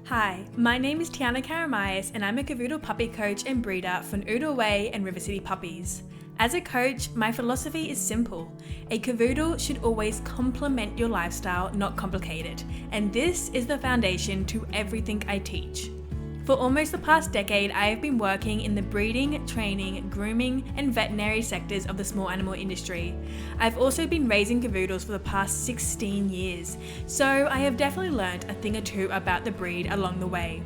Hi, my name is Tiana Karamayas and I'm a Cavoodle puppy coach and breeder for Noodle Way and River City puppies. As a coach, my philosophy is simple. A Cavoodle should always complement your lifestyle, not complicate it. And this is the foundation to everything I teach. For almost the past decade, I have been working in the breeding, training, grooming, and veterinary sectors of the small animal industry. I've also been raising Cavoodles for the past 16 years, so I have definitely learned a thing or two about the breed along the way.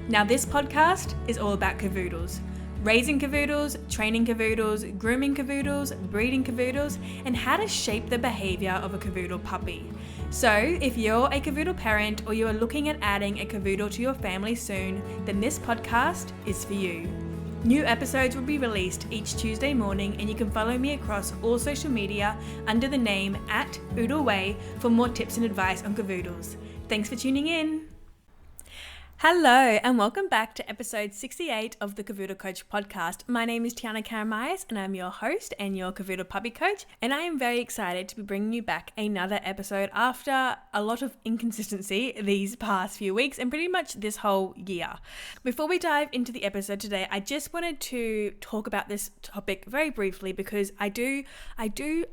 Now this podcast is all about Cavoodles. Raising Cavoodles, training Cavoodles, grooming Cavoodles, breeding Cavoodles, and how to shape the behaviour of a Cavoodle puppy. So, if you're a Cavoodle parent or you are looking at adding a Cavoodle to your family soon, then this podcast is for you. New episodes will be released each Tuesday morning, and you can follow me across all social media under the name @OodleWay for more tips and advice on Cavoodles. Thanks for tuning in. Hello and welcome back to episode 68 of the Cavoodle Coach podcast. My name is Tiana Karamayas and I'm your host and your Cavoodle puppy coach, and I am very excited to be bringing you back another episode after a lot of inconsistency these past few weeks and pretty much this whole year. Before we dive into the episode today, I just wanted to talk about this topic very briefly because I do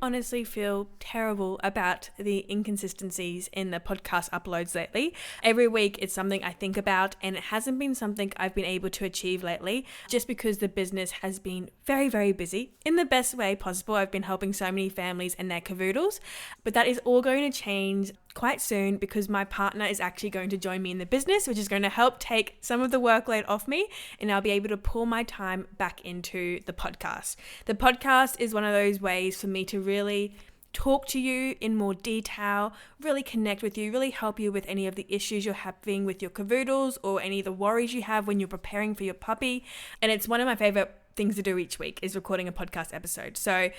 honestly feel terrible about the inconsistencies in the podcast uploads lately. Every week it's something I think about, and it hasn't been something I've been able to achieve lately just because the business has been very, very busy in the best way possible. I've been helping so many families and their Cavoodles, but that is all going to change quite soon because my partner is actually going to join me in the business, which is going to help take some of the workload off me, and I'll be able to pull my time back into the podcast. The podcast is one of those ways for me to really talk to you in more detail, really connect with you, really help you with any of the issues you're having with your Cavoodles or any of the worries you have when you're preparing for your puppy. And it's one of my favorite things to do each week is recording a podcast episode. So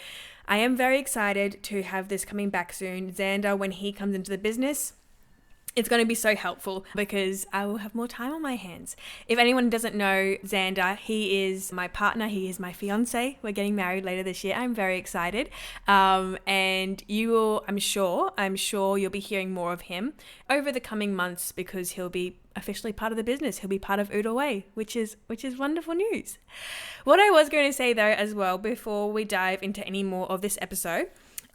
I am very excited to have this coming back soon. Xander, when he comes into the business, it's going to be so helpful because I will have more time on my hands. If anyone doesn't know Xander, he is my partner. He is my fiance. We're getting married later this year. I'm very excited. And you will, I'm sure you'll be hearing more of him over the coming months because he'll be officially part of the business. He'll be part of Noodle Way, which is wonderful news. What I was going to say though as well before we dive into any more of this episode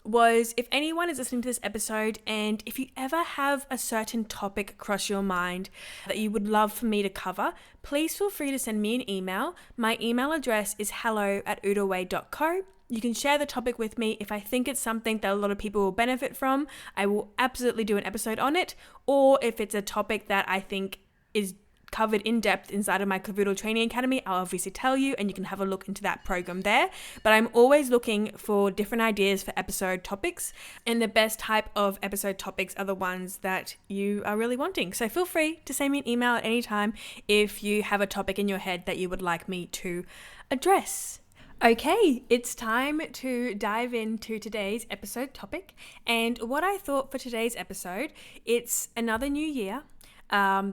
was if anyone is listening to this episode and if you ever have a certain topic cross your mind that you would love for me to cover, please feel free to send me an email. My email address is hello@oodleway.co. You can share the topic with me. If I think it's something that a lot of people will benefit from, I will absolutely do an episode on it. Or if it's a topic that I think is covered in depth inside of my Cavoodle Training Academy, I'll obviously tell you and you can have a look into that program there. But I'm always looking for different ideas for episode topics, and the best type of episode topics are the ones that you are really wanting. So feel free to send me an email at any time if you have a topic in your head that you would like me to address. Okay, it's time to dive into today's episode topic. And what I thought for today's episode, it's another new year.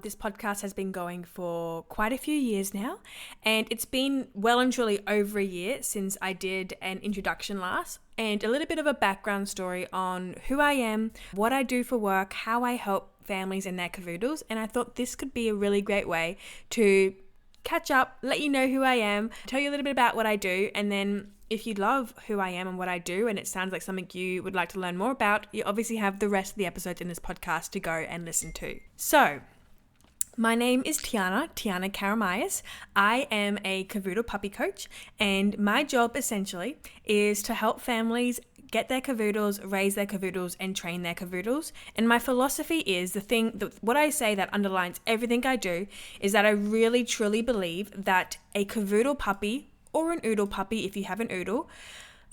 This podcast has been going for quite a few years now, and it's been well and truly over a year since I did an introduction last, and a little bit of a background story on who I am, what I do for work, how I help families and their Cavoodles, and I thought this could be a really great way to catch up, let you know who I am, tell you a little bit about what I do, and then if you love who I am and what I do and it sounds like something you would like to learn more about, you obviously have the rest of the episodes in this podcast to go and listen to. So, my name is Tiana Karamayas. I am a Cavoodle puppy coach, and my job essentially is to help families get their Cavoodles, raise their Cavoodles, and train their Cavoodles. And my philosophy is what I say that underlines everything I do is that I really truly believe that a Cavoodle puppy or an Oodle puppy, if you have an Oodle,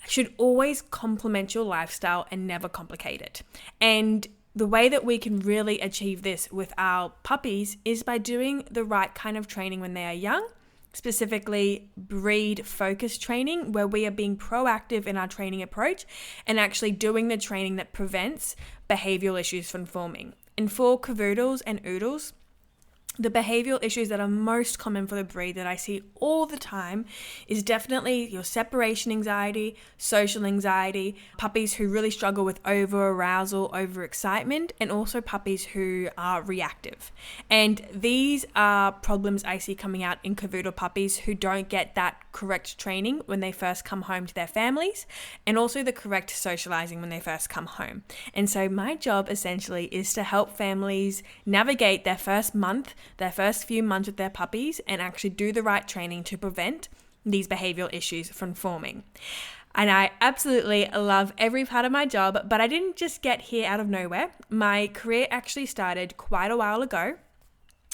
should always complement your lifestyle and never complicate it. And the way that we can really achieve this with our puppies is by doing the right kind of training when they are young, specifically breed-focused training, where we are being proactive in our training approach and actually doing the training that prevents behavioural issues from forming. And for Cavoodles and Oodles, The behavioral issues that are most common for the breed that I see all the time is definitely your separation anxiety, social anxiety, puppies who really struggle with over-arousal, over-excitement, and also puppies who are reactive. And these are problems I see coming out in Cavoodle puppies who don't get that correct training when they first come home to their families, and also the correct socializing when they first come home. And so my job essentially is to help families navigate their first few months with their puppies and actually do the right training to prevent these behavioral issues from forming. And I absolutely love every part of my job, but I didn't just get here out of nowhere. My career actually started quite a while ago.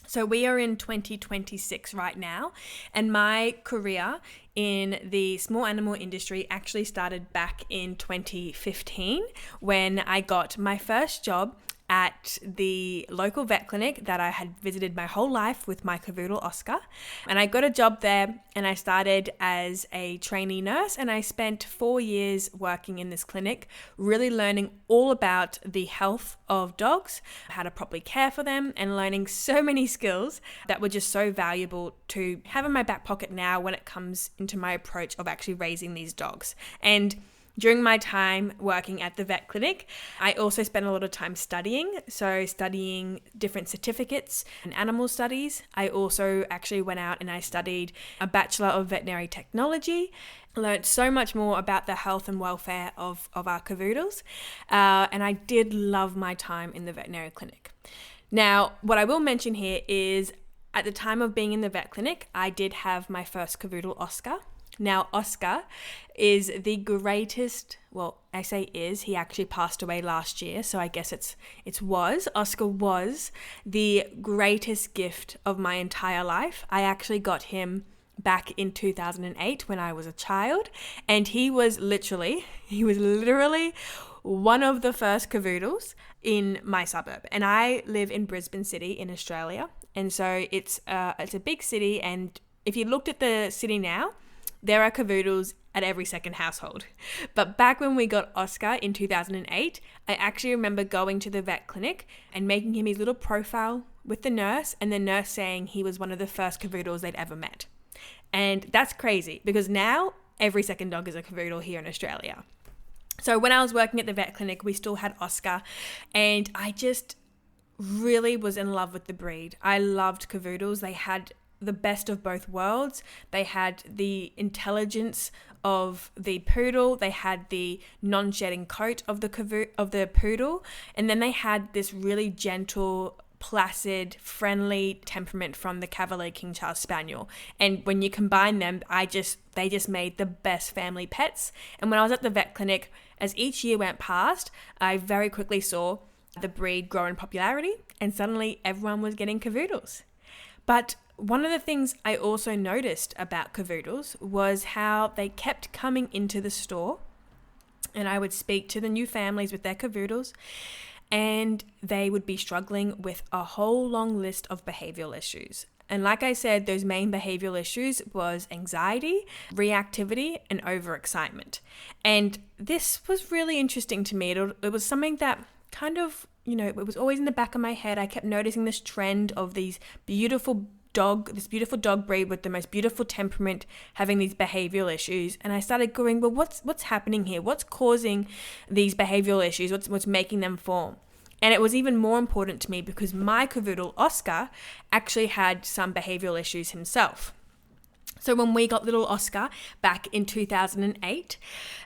So we are in 2026 right now, and my career in the small animal industry actually started back in 2015 when I got my first job at the local vet clinic that I had visited my whole life with my Cavoodle Oscar. And I got a job there, and I started as a trainee nurse, and I spent 4 years working in this clinic, really learning all about the health of dogs, how to properly care for them, and learning so many skills that were just so valuable to have in my back pocket now when it comes into my approach of actually raising these dogs. And during my time working at the vet clinic, I also spent a lot of time studying. So studying different certificates and animal studies. I also actually went out and I studied a Bachelor of Veterinary Technology. Learned so much more about the health and welfare of our Cavoodles. And I did love my time in the veterinary clinic. Now, what I will mention here is at the time of being in the vet clinic, I did have my first Cavoodle Oscar. Now, Oscar is the greatest, well, I say is, he actually passed away last year, so I guess Oscar was the greatest gift of my entire life. I actually got him back in 2008 when I was a child, and he was literally one of the first Cavoodles in my suburb. And I live in Brisbane City in Australia, and so it's a big city, and if you looked at the city now, there are Cavoodles at every second household. But back when we got Oscar in 2008, I actually remember going to the vet clinic and making him his little profile with the nurse, and the nurse saying he was one of the first Cavoodles they'd ever met. And that's crazy because now every second dog is a Cavoodle here in Australia. So when I was working at the vet clinic, we still had Oscar, and I just really was in love with the breed. I loved Cavoodles. They had the best of both worlds. They had the intelligence of the poodle, they had the non-shedding coat of the poodle, and then they had this really gentle, placid, friendly temperament from the Cavalier King Charles Spaniel. And when you combine them, they just made the best family pets. And when I was at the vet clinic, as each year went past, I very quickly saw the breed grow in popularity, and suddenly everyone was getting Cavoodles. But one of the things I also noticed about Cavoodles was how they kept coming into the store, and I would speak to the new families with their Cavoodles, and they would be struggling with a whole long list of behavioral issues. And like I said, those main behavioral issues was anxiety, reactivity, and overexcitement. And this was really interesting to me. It was something that kind of, it was always in the back of my head. I kept noticing this trend of this beautiful dog breed with the most beautiful temperament having these behavioral issues. And I started going, well, what's happening here? What's causing these behavioral issues? What's making them form? And it was even more important to me because my Cavoodle Oscar actually had some behavioral issues himself. So when we got little Oscar back in 2008,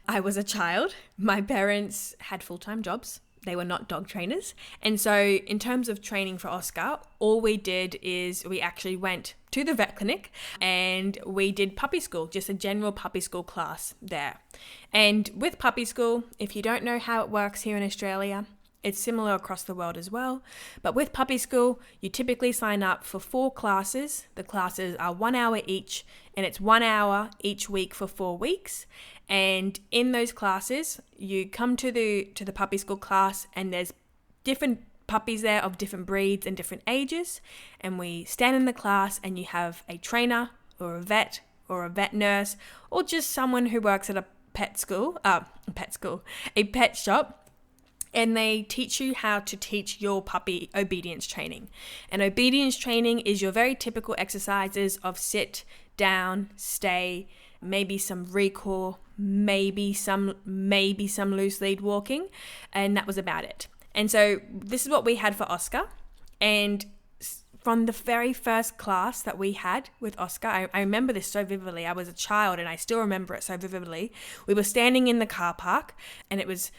I was a child. My parents had full-time jobs. They were not dog trainers. And so in terms of training for Oscar, all we did is we actually went to the vet clinic and we did puppy school, just a general puppy school class there. And with puppy school, if you don't know how it works here in Australia, it's similar across the world as well. But with puppy school, you typically sign up for 4 classes. The classes are 1 hour each, and it's 1 hour each week for 4 weeks. And in those classes, you come to the puppy school class, and there's different puppies there of different breeds and different ages. And we stand in the class, and you have a trainer or a vet nurse, or just someone who works at a pet shop. And they teach you how to teach your puppy obedience training. And obedience training is your very typical exercises of sit, down, stay, maybe some recall, maybe some loose lead walking, and that was about it. And so this is what we had for Oscar. And from the very first class that we had with Oscar, I remember this so vividly. I was a child and I still remember it so vividly. We were standing in the car park and it was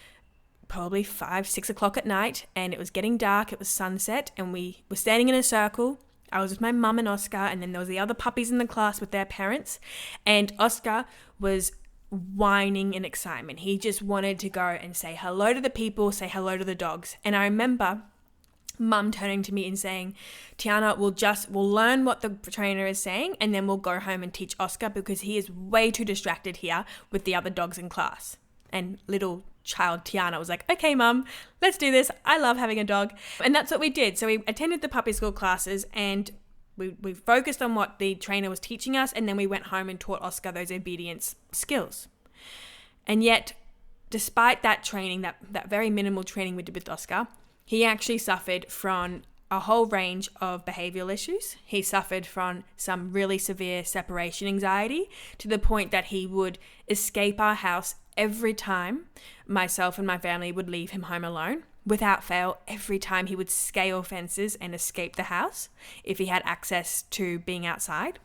probably 5-6 o'clock at night, and it was getting dark. It was sunset, and we were standing in a circle. I was with my mum and Oscar, and then there was the other puppies in the class with their parents, and Oscar was whining in excitement. He just wanted to go and say hello to the people, say hello to the dogs. And I remember Mum turning to me and saying, Tiana, we'll learn what the trainer is saying, and then we'll go home and teach Oscar because he is way too distracted here with the other dogs in class. And little child Tiana was like, okay, Mum, let's do this. I love having a dog. And that's what we did. So we attended the puppy school classes, and we focused on what the trainer was teaching us, and then we went home and taught Oscar those obedience skills. And yet, despite that training, that very minimal training we did with Oscar, he actually suffered from a whole range of behavioural issues. He suffered from some really severe separation anxiety to the point that he would escape our house every time myself and my family would leave him home alone. Without fail, every time he would scale fences and escape the house if he had access to being outside.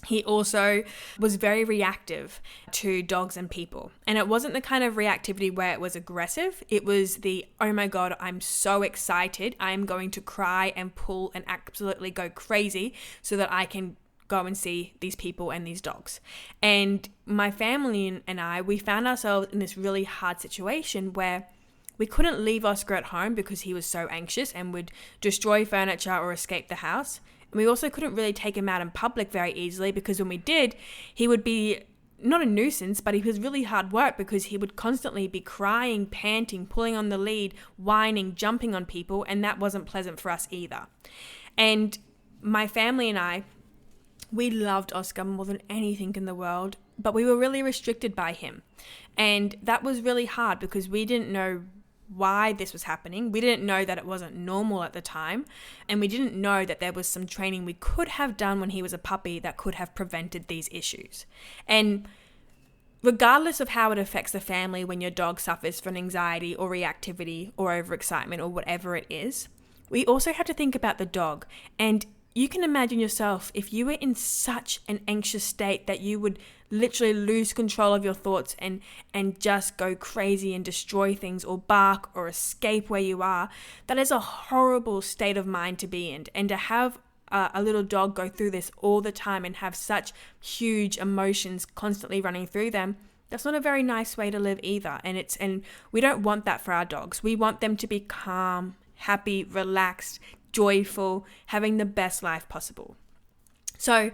He also was very reactive to dogs and people. And it wasn't the kind of reactivity where it was aggressive. It was the, oh my God, I'm so excited. I'm going to cry and pull and absolutely go crazy so that I can go and see these people and these dogs. And my family and I, we found ourselves in this really hard situation where we couldn't leave Oscar at home because he was so anxious and would destroy furniture or escape the house. And we also couldn't really take him out in public very easily because when we did, he would be not a nuisance, but he was really hard work because he would constantly be crying, panting, pulling on the lead, whining, jumping on people, and that wasn't pleasant for us either. And my family and I, we loved Oscar more than anything in the world, but we were really restricted by him. And that was really hard because we didn't know why this was happening. We didn't know that it wasn't normal at the time. And we didn't know that there was some training we could have done when he was a puppy that could have prevented these issues. And regardless of how it affects the family when your dog suffers from anxiety or reactivity or overexcitement or whatever it is, we also have to think about the dog. And you can imagine yourself if you were in such an anxious state that you would literally lose control of your thoughts and just go crazy and destroy things or bark or escape where you are. That is a horrible state of mind to be in. And to have a little dog go through this all the time and have such huge emotions constantly running through them, that's not a very nice way to live either. And we don't want that for our dogs. We want them to be calm, happy, relaxed, joyful, having the best life possible. So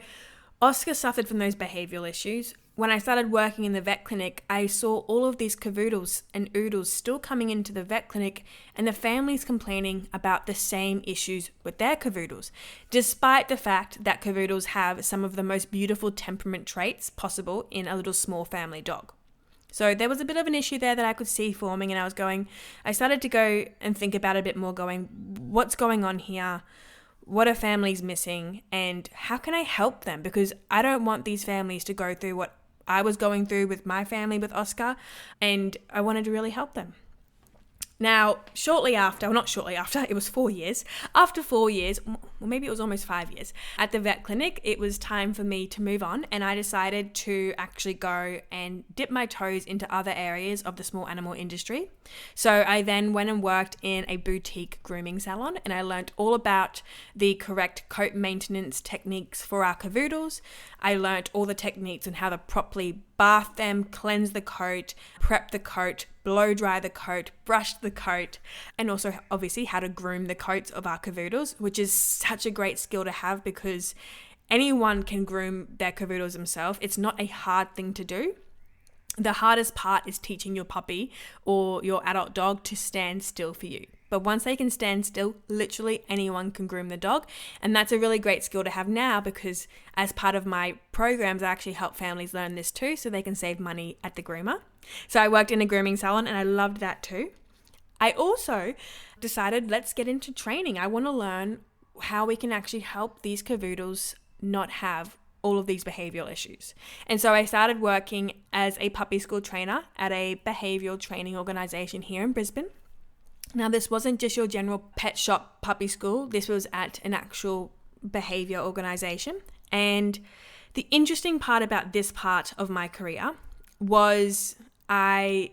Oscar suffered from those behavioural issues. When I started working in the vet clinic, I saw all of these Cavoodles and Oodles still coming into the vet clinic and the families complaining about the same issues with their Cavoodles, despite the fact that Cavoodles have some of the most beautiful temperament traits possible in a little small family dog. So there was a bit of an issue there that I could see forming, and I started to go and think about it a bit more, going, what's going on here? What are families missing? And how can I help them? Because I don't want these families to go through what I was going through with my family with Oscar, and I wanted to really help them. Now, it was 4 years. After 4 years, well, maybe it was almost 5 years, at the vet clinic, it was time for me to move on, and I decided to actually go and dip my toes into other areas of the small animal industry. So I then went and worked in a boutique grooming salon, and I learned all about the correct coat maintenance techniques for our Cavoodles. I learned all the techniques on how to properly bath them, cleanse the coat, prep the coat, blow dry the coat, brush the coat, and also obviously how to groom the coats of our Cavoodles, which is such a great skill to have because anyone can groom their Cavoodles themselves. It's not a hard thing to do. The hardest part is teaching your puppy or your adult dog to stand still for you. But once they can stand still, literally anyone can groom the dog. And that's a really great skill to have now because as part of my programs, I actually help families learn this too so they can save money at the groomer. So I worked in a grooming salon and I loved that too. I also decided, let's get into training. I want to learn how we can actually help these Cavoodles not have all of these behavioral issues. And so I started working as a puppy school trainer at a behavioural training organisation here in Brisbane. Now, this wasn't just your general pet shop puppy school. This was at an actual behaviour organisation. And the interesting part about this part of my career was I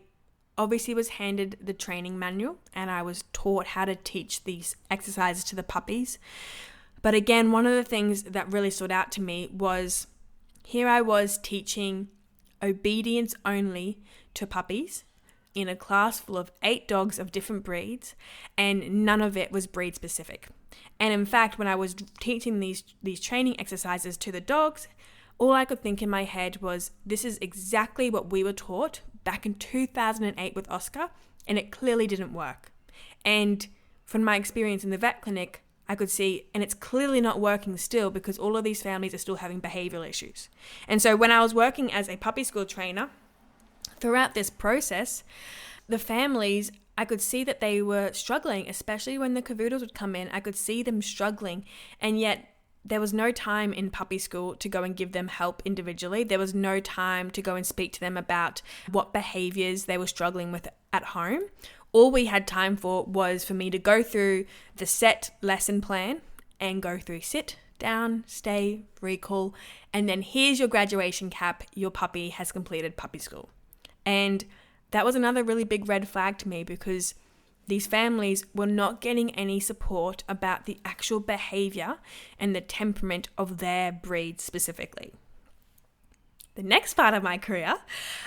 obviously was handed the training manual and I was taught how to teach these exercises to the puppies. But again, one of the things that really stood out to me was here I was teaching obedience only to puppies in a class full of 8 dogs of different breeds, and none of it was breed specific. And in fact, when I was teaching these training exercises to the dogs, all I could think in my head was, this is exactly what we were taught back in 2008 with Oscar, and it clearly didn't work. And from my experience in the vet clinic, I could see, and it's clearly not working still because all of these families are still having behavioral issues. And so when I was working as a puppy school trainer, throughout this process, the families, I could see that they were struggling, especially when the Cavoodles would come in. I could see them struggling, and yet there was no time in puppy school to go and give them help individually. There was no time to go and speak to them about what behaviors they were struggling with at home. All we had time for was for me to go through the set lesson plan and go through sit, down, stay, recall, and then here's your graduation cap. Your puppy has completed puppy school. And that was another really big red flag to me because these families were not getting any support about the actual behavior and the temperament of their breed specifically. The next part of my career,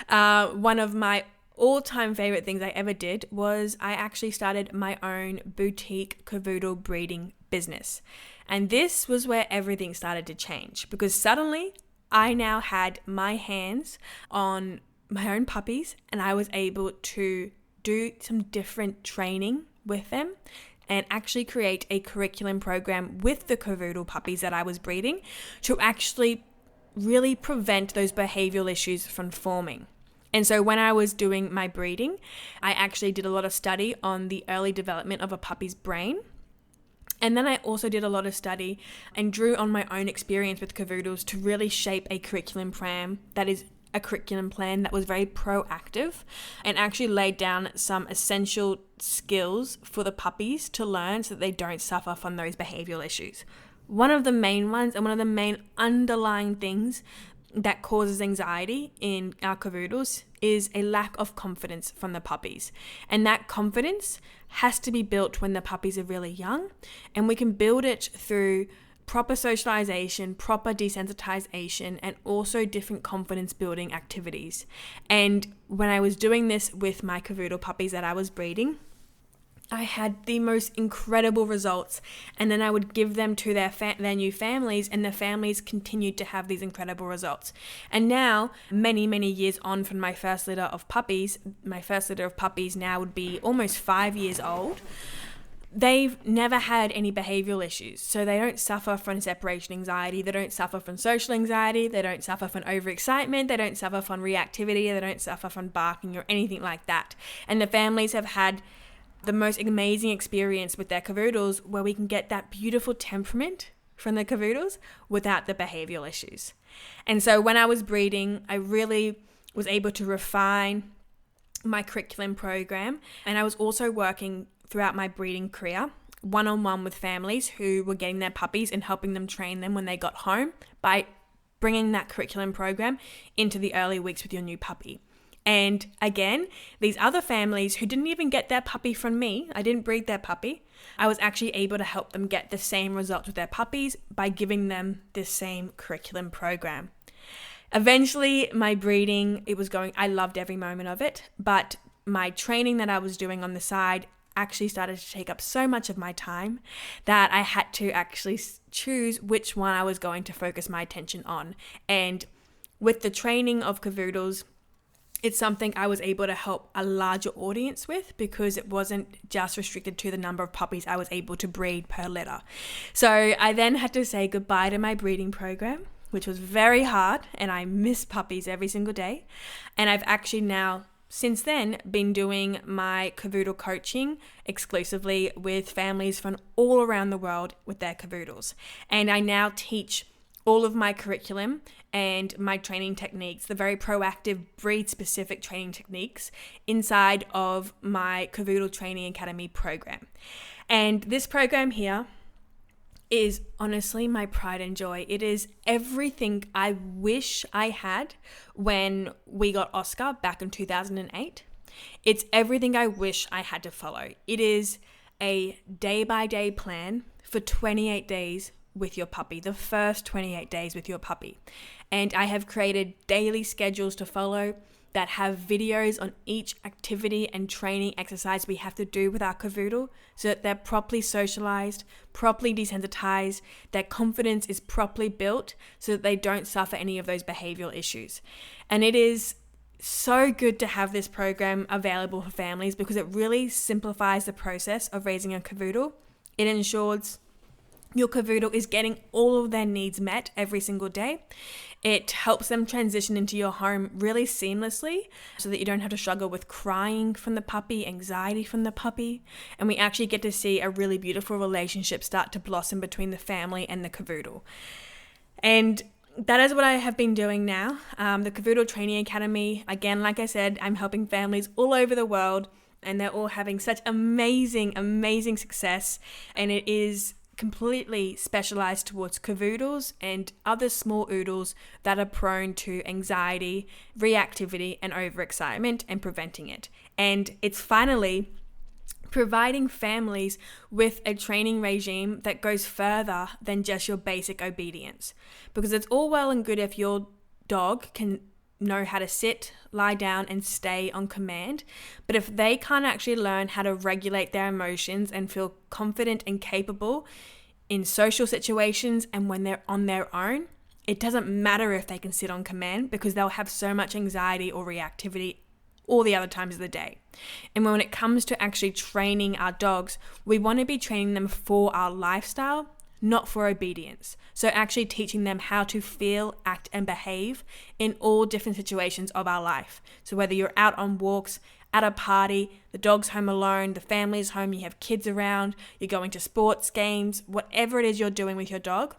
one of my all-time favorite things I ever did was I actually started my own boutique Cavoodle breeding business. And this was where everything started to change because suddenly I now had my hands on my own puppies and I was able to do some different training with them and actually create a curriculum program with the Cavoodle puppies that I was breeding to actually really prevent those behavioral issues from forming. And so when I was doing my breeding, I actually did a lot of study on the early development of a puppy's brain. And then I also did a lot of study and drew on my own experience with Cavoodles to really shape a curriculum plan that was very proactive and actually laid down some essential skills for the puppies to learn so that they don't suffer from those behavioral issues. One of the main ones and one of the main underlying things that causes anxiety in our Cavoodles is a lack of confidence from the puppies. And that confidence has to be built when the puppies are really young, and we can build it through proper socialization, proper desensitization, and also different confidence building activities. And when I was doing this with my Cavoodle puppies that I was breeding, I had the most incredible results, and then I would give them to their new families, and the families continued to have these incredible results. And now, many, many years on from my first litter of puppies now would be almost 5 years old. They've never had any behavioral issues. So they don't suffer from separation anxiety. They don't suffer from social anxiety. They don't suffer from overexcitement. They don't suffer from reactivity. They don't suffer from barking or anything like that. And the families have had the most amazing experience with their Cavoodles where we can get that beautiful temperament from the Cavoodles without the behavioral issues. And so when I was breeding, I really was able to refine my curriculum program, and I was also working throughout my breeding career one-on-one with families who were getting their puppies and helping them train them when they got home by bringing that curriculum program into the early weeks with your new puppy. And again, these other families who didn't even get their puppy from me, I didn't breed their puppy, I was actually able to help them get the same results with their puppies by giving them this same curriculum program. Eventually, my breeding, I loved every moment of it, but my training that I was doing on the side actually started to take up so much of my time that I had to actually choose which one I was going to focus my attention on. And with the training of Cavoodles, it's something I was able to help a larger audience with because it wasn't just restricted to the number of puppies I was able to breed per litter. So I then had to say goodbye to my breeding program, which was very hard, and I miss puppies every single day. And I've actually now since then been doing my Cavoodle coaching exclusively with families from all around the world with their Cavoodles. And I now teach all of my curriculum and my training techniques, the very proactive breed-specific training techniques inside of my Cavoodle Training Academy program. And this program here is honestly my pride and joy. It is everything I wish I had when we got Oscar back in 2008. It's everything I wish I had to follow. It is a day-by-day plan for 28 days with your puppy, the first 28 days with your puppy. And I have created daily schedules to follow that have videos on each activity and training exercise we have to do with our Cavoodle so that they're properly socialized, properly desensitized, their confidence is properly built so that they don't suffer any of those behavioral issues. And it is so good to have this program available for families because it really simplifies the process of raising a Cavoodle. It ensures your Cavoodle is getting all of their needs met every single day. It helps them transition into your home really seamlessly so that you don't have to struggle with crying from the puppy, anxiety from the puppy. And we actually get to see a really beautiful relationship start to blossom between the family and the Cavoodle. And that is what I have been doing now. The Cavoodle Training Academy, again, like I said, I'm helping families all over the world and they're all having such amazing success. And it is completely specialized towards Cavoodles and other small oodles that are prone to anxiety, reactivity, and overexcitement and preventing it. And it's finally providing families with a training regime that goes further than just your basic obedience. Because it's all well and good if your dog can know how to sit, lie down, and stay on command. But if they can't actually learn how to regulate their emotions and feel confident and capable in social situations and when they're on their own, it doesn't matter if they can sit on command because they'll have so much anxiety or reactivity all the other times of the day. And when it comes to actually training our dogs, we want to be training them for our lifestyle, not for obedience. So actually teaching them how to feel, act, and behave in all different situations of our life. So whether you're out on walks, at a party, the dog's home alone, the family's home, you have kids around, you're going to sports games, whatever it is you're doing with your dog,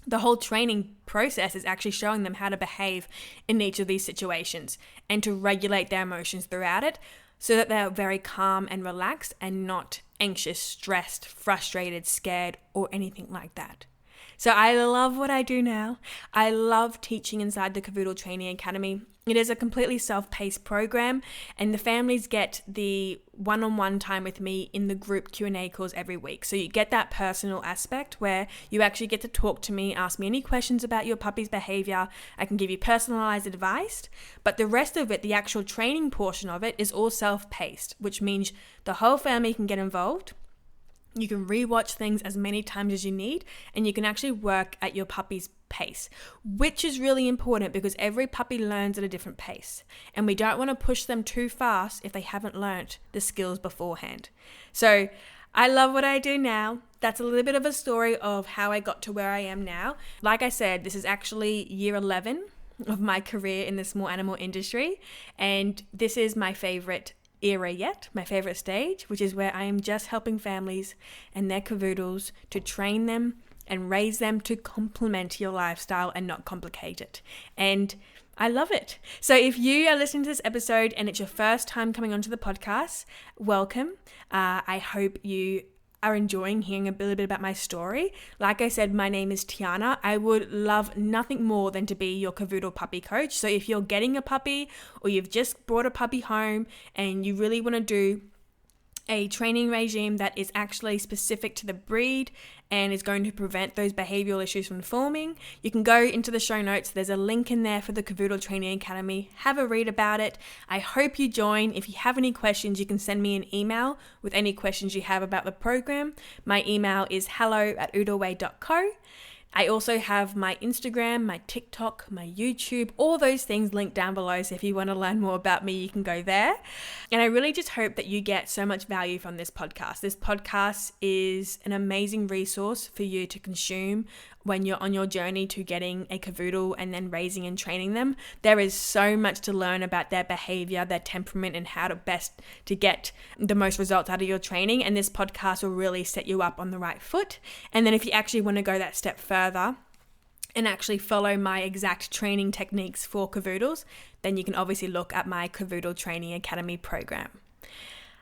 the whole training process is actually showing them how to behave in each of these situations and to regulate their emotions throughout it so that they're very calm and relaxed and not anxious, stressed, frustrated, scared, or anything like that. So I love what I do now. I love teaching inside the Cavoodle Training Academy. It is a completely self-paced program and the families get the one-on-one time with me in the group Q&A calls every week. So you get that personal aspect where you actually get to talk to me, ask me any questions about your puppy's behavior. I can give you personalized advice, but the rest of it, the actual training portion of it is all self-paced, which means the whole family can get involved. You can rewatch things as many times as you need, and you can actually work at your puppy's pace, which is really important because every puppy learns at a different pace, and we don't want to push them too fast if they haven't learnt the skills beforehand. So I love what I do now. That's a little bit of a story of how I got to where I am now. Like I said, this is actually year 11 of my career in the small animal industry, and this is my favorite era yet, my favorite stage, which is where I am just helping families and their Cavoodles to train them and raise them to complement your lifestyle and not complicate it. And I love it. So if you are listening to this episode and it's your first time coming onto the podcast, welcome. I hope you are enjoying hearing a little bit about my story. Like I said, my name is Tiana. I would love nothing more than to be your Cavoodle puppy coach. So if you're getting a puppy or you've just brought a puppy home and you really want to do a training regime that is actually specific to the breed and is going to prevent those behavioral issues from forming, you can go into the show notes. There's a link in there for the Cavoodle Training Academy. Have a read about it. I hope you join. If you have any questions, you can send me an email with any questions you have about the program. My email is hello@oodleway.co. I also have my Instagram, my TikTok, my YouTube, all those things linked down below. So if you want to learn more about me, you can go there. And I really just hope that you get so much value from this podcast. This podcast is an amazing resource for you to consume when you're on your journey to getting a Cavoodle and then raising and training them. There is so much to learn about their behavior, their temperament, and how to best to get the most results out of your training. And this podcast will really set you up on the right foot. And then if you actually want to go that step further and actually follow my exact training techniques for Cavoodles, then you can obviously look at my Cavoodle Training Academy program.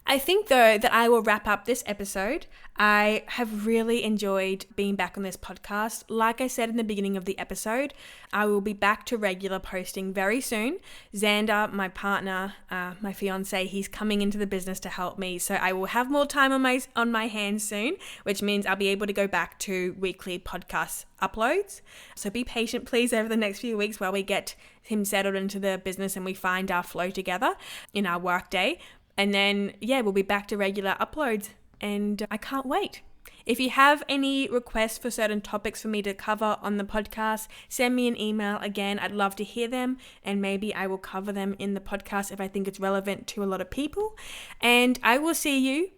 I think though that I will wrap up this episode. I have really enjoyed being back on this podcast. Like I said in the beginning of the episode, I will be back to regular posting very soon. Xander, my partner, my fiance, he's coming into the business to help me. So I will have more time on my hands soon, which means I'll be able to go back to weekly podcast uploads. So be patient, please, over the next few weeks while we get him settled into the business and we find our flow together in our work day. And then, we'll be back to regular uploads and I can't wait. If you have any requests for certain topics for me to cover on the podcast, send me an email. Again, I'd love to hear them and maybe I will cover them in the podcast if I think it's relevant to a lot of people. And I will see you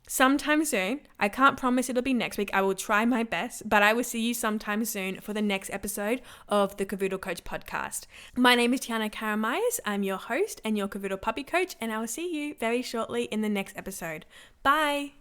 sometime soon. I can't promise it'll be next week. I will try my best, but I will see you sometime soon for the next episode of the Cavoodle Coach podcast. My name is Tiana Karamayas. I'm your host and your Cavoodle puppy coach, and I will see you very shortly in the next episode. Bye.